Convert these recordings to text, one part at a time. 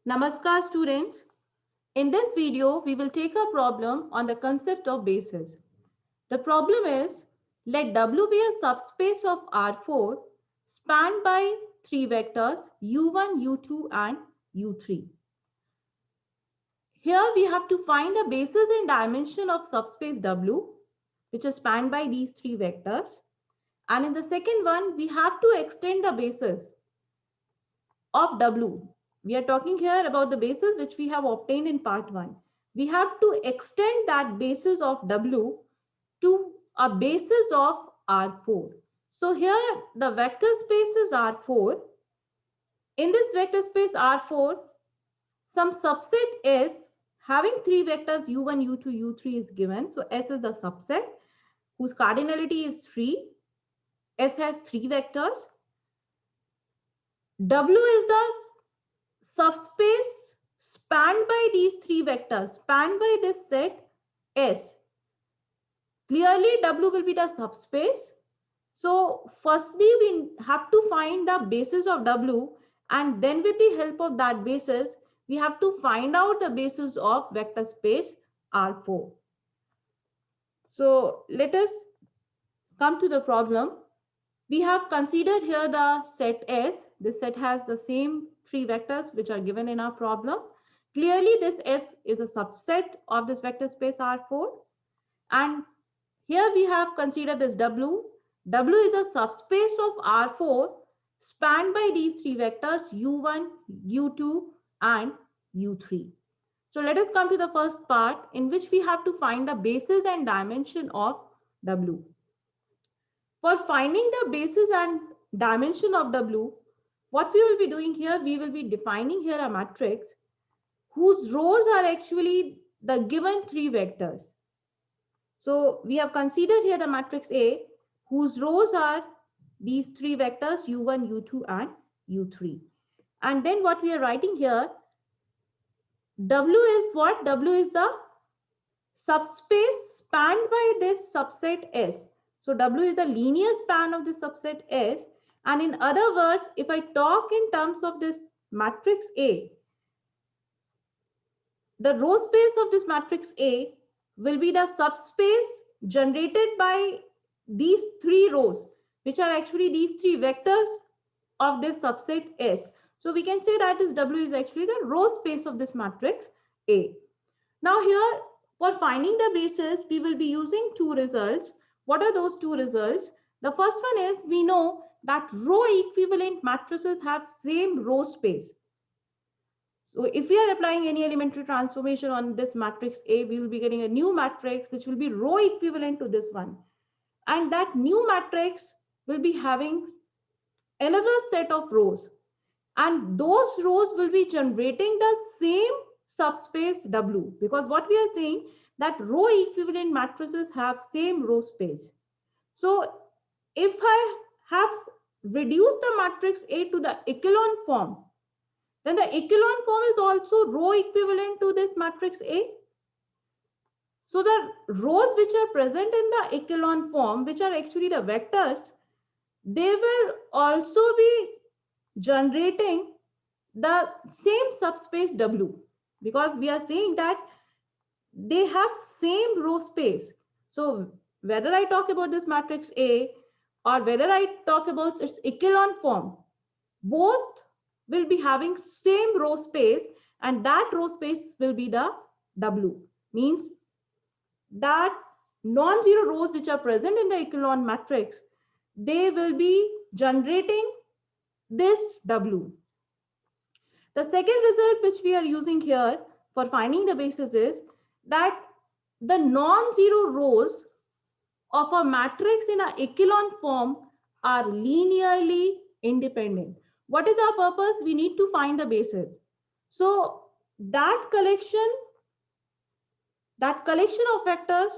Namaskar students. In this video, we will take a problem on the concept of bases. The problem is, let W be a subspace of R4 spanned by three vectors U1, U2 and U3. Here we have to find the basis and dimension of subspace W, which is spanned by these three vectors. And in the second one, we have to extend the basis of W. We are talking here about the basis which we have obtained in part 1. We have to extend that basis of W to a basis of R4. So here the vector space is R4. In this vector space R4, some subset S having three vectors U1, U2, U3 is given. So S is the subset whose cardinality is 3. S has three vectors. W is the subspace spanned by these three vectors, spanned by this set S. Clearly, W will be the subspace. So, firstly, we have to find the basis of W, and then with the help of that basis, we have to find out the basis of vector space R4. So, let us come to the problem. We have considered here the set S. This set has the same three vectors which are given in our problem. Clearly, this S is a subset of this vector space R4. And here we have considered this W. W is a subspace of R4 spanned by these three vectors U1, U2, and U3. So let us come to the first part in which we have to find the basis and dimension of W. For finding the basis and dimension of W, what we will be doing here, we will be defining here a matrix whose rows are actually the given three vectors. So we have considered here the matrix A, whose rows are these three vectors U1, U2, and U3. And then what we are writing here, W is what? W is the subspace spanned by this subset S. So W is the linear span of the subset S. And in other words, if I talk in terms of this matrix A, the row space of this matrix A will be the subspace generated by these three rows, which are actually these three vectors of this subset S. So we can say that this W is actually the row space of this matrix A. Now here, for finding the basis, we will be using two results. What are those two results? The first one is, we know that row equivalent matrices have same row space. So if we are applying any elementary transformation on this matrix A, we will be getting a new matrix which will be row equivalent to this one. And that new matrix will be having another set of rows. And those rows will be generating the same subspace W, because what we are saying that row equivalent matrices have same row space. So if I have reduced the matrix A to the echelon form, then the echelon form is also row equivalent to this matrix A. So the rows which are present in the echelon form, which are actually the vectors, they will also be generating the same subspace W, because we are saying that they have same row space. So whether I talk about this matrix A or whether I talk about its echelon form, both will be having same row space, and that row space will be the W. Means that non-zero rows which are present in the echelon matrix, they will be generating this W. The second result which we are using here for finding the basis is that the non-zero rows of a matrix in an echelon form are linearly independent. What is our purpose? We need to find the basis. So that collection of vectors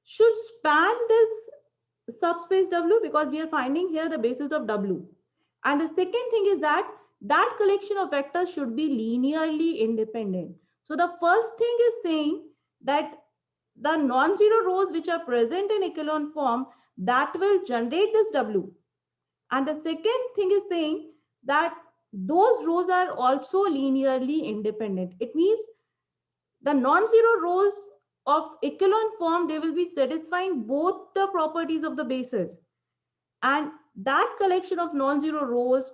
should span this subspace W, because we are finding here the basis of W. And the second thing is that that collection of vectors should be linearly independent. So the first thing is saying that the non-zero rows which are present in echelon form, that will generate this W. And the second thing is saying that those rows are also linearly independent. It means the non-zero rows of echelon form, they will be satisfying both the properties of the bases. And that collection of non-zero rows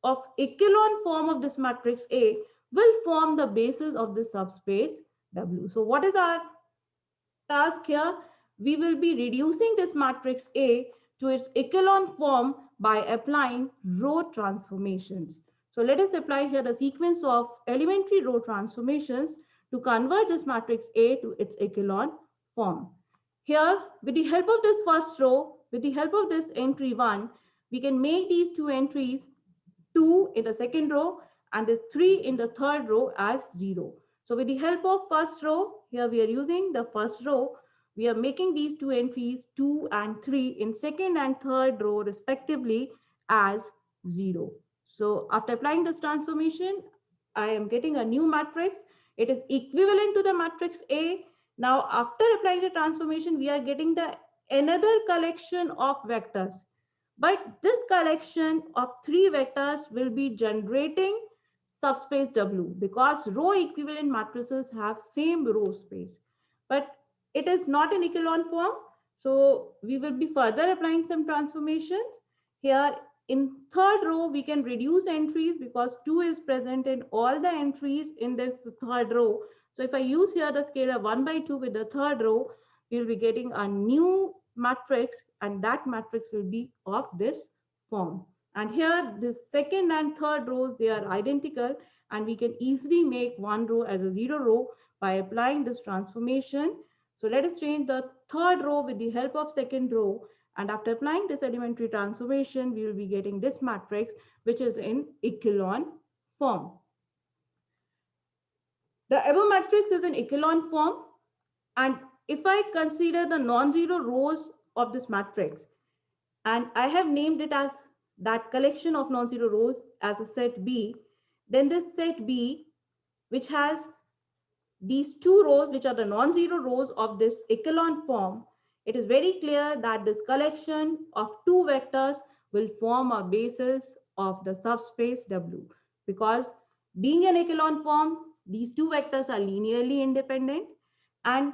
of echelon form of this matrix A will form the basis of the subspace W. So what is our task here? We will be reducing this matrix A to its echelon form by applying row transformations. So let us apply here the sequence of elementary row transformations to convert this matrix A to its echelon form. Here, with the help of this first row, with the help of this entry 1, we can make these two entries 2 in the second row and this 3 in the third row as 0. So with the help of first row, here we are using the first row. We are making these two entries 2 and 3 in second and third row respectively as 0. So after applying this transformation, I am getting a new matrix. It is equivalent to the matrix A. Now after applying the transformation, we are getting the another collection of vectors. But this collection of three vectors will be generating subspace W because row equivalent matrices have same row space. But it is not in echelon form. So we will be further applying some transformations. Here in third row, we can reduce entries because 2 is present in all the entries in this third row. So if I use here the scalar 1 by 2 with the third row, we will be getting a new matrix and that matrix will be of this form. And here the second and third rows, they are identical and we can easily make one row as a 0 row by applying this transformation. So let us change the third row with the help of second row, and after applying this elementary transformation, we will be getting this matrix which is in echelon form. The above matrix is in echelon form, and if I consider the non-zero rows of this matrix, and I have named it as that collection of non-zero rows as a set B, then this set B, which has these two rows, which are the non-zero rows of this echelon form, it is very clear that this collection of two vectors will form a basis of the subspace W, because being an echelon form, these two vectors are linearly independent and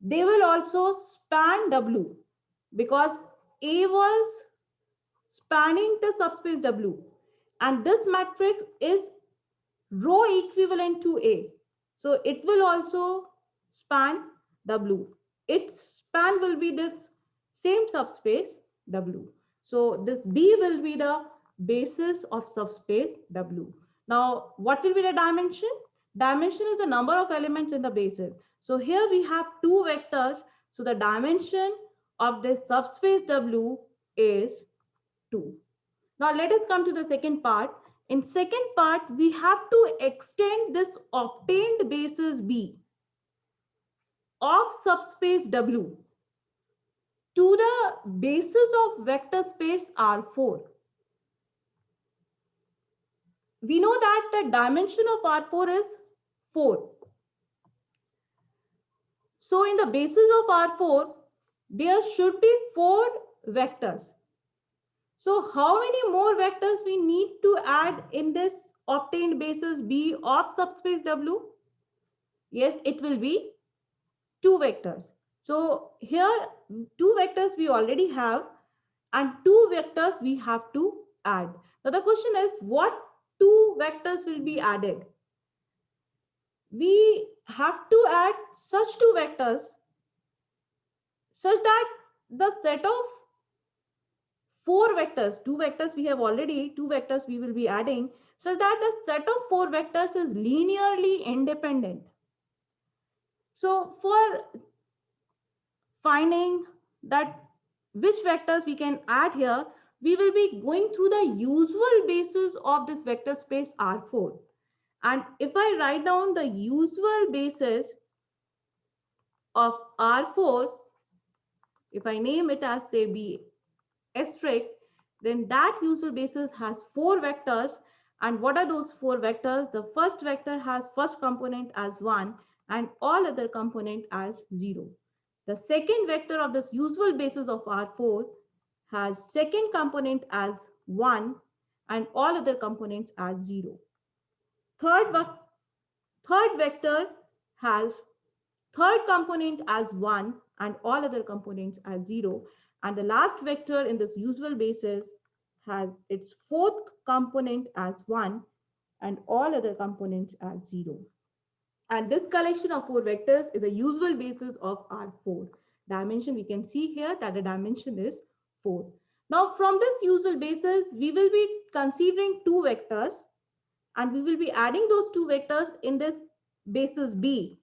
they will also span W because A was spanning the subspace W and this matrix is row equivalent to A. So it will also span W. Its span will be this same subspace W. So this B will be the basis of subspace W. Now, what will be the dimension? Dimension is the number of elements in the basis. So here we have two vectors. So the dimension of this subspace W is 2. Now let us come to the second part. In second part, we have to extend this obtained basis B of subspace W to the basis of vector space R4. We know that the dimension of R4 is 4. So in the basis of R4, there should be 4 vectors. So how many more vectors we need to add in this obtained basis B of subspace W? Yes, it will be 2 vectors. So here 2 vectors we already have and 2 vectors we have to add. Now the question is, what 2 vectors will be added? We have to add such 2 vectors such that the set of 4 vectors, 2 vectors we have already, 2 vectors we will be adding, such that the set of 4 vectors is linearly independent. So for finding that which vectors we can add here, we will be going through the usual basis of this vector space R4. And if I write down the usual basis of R4, if I name it as say B asterisk, then that usual basis has 4 vectors. And what are those 4 vectors? The first vector has first component as 1 and all other component as 0. The second vector of this usual basis of R4 has second component as 1 and all other components as 0. Third, third vector has third component as 1 and all other components as 0. And the last vector in this usual basis has its fourth component as 1 and all other components as 0. And this collection of 4 vectors is a usual basis of R4. Dimension, we can see here that the dimension is 4. Now, from this usual basis, we will be considering 2 vectors and we will be adding those 2 vectors in this basis B.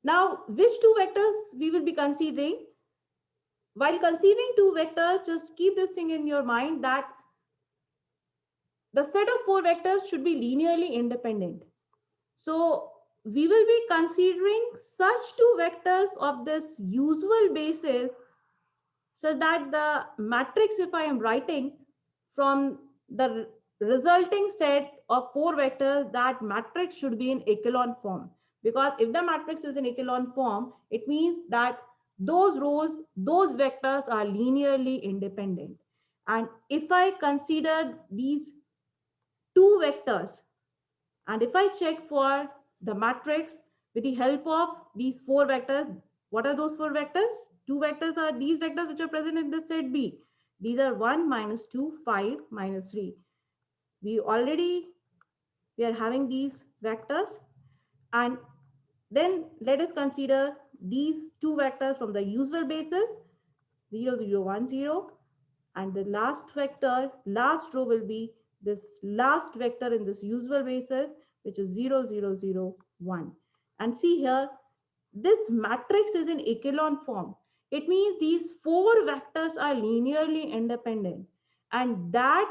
Now, which 2 vectors we will be considering? While considering 2 vectors, just keep this thing in your mind that the set of 4 vectors should be linearly independent. So we will be considering such 2 vectors of this usual basis so that the matrix, if I am writing from the resulting set of 4 vectors, that matrix should be in echelon form. Because if the matrix is in echelon form, it means that those rows, those vectors are linearly independent. And if I consider these 2 vectors, and if I check for the matrix with the help of these 4 vectors, what are those 4 vectors? 2 vectors are these vectors which are present in this set B. These are 1, minus 2, 5, minus 3. We are having these vectors. And then let us consider these 2 vectors from the usual basis, 0, 0, 1, 0. And the last vector, last row will be this last vector in this usual basis, which is 0, 0, 0, 1. And see here, this matrix is in echelon form. It means these 4 vectors are linearly independent. And that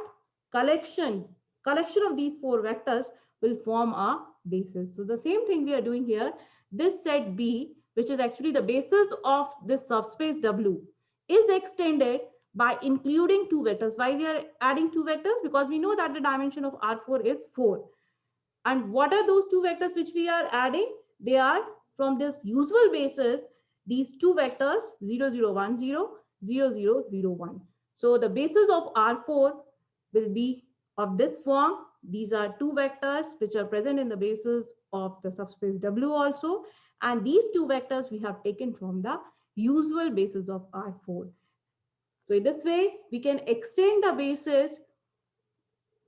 collection of these 4 vectors will form a basis. So the same thing we are doing here. This set B, which is actually the basis of this subspace W, is extended by including 2 vectors. Why we are adding 2 vectors? Because we know that the dimension of R4 is 4. And what are those 2 vectors which we are adding? They are from this usual basis, these 2 vectors 0, 0, 1, 0, 0, 0, 0, 1. So the basis of R4 will be of this form. These are 2 vectors which are present in the basis of the subspace W also. And these 2 vectors we have taken from the usual basis of R4. So in this way, we can extend the basis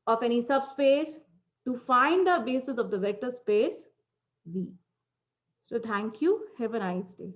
of any subspace to find the basis of the vector space V. So thank you. Have a nice day.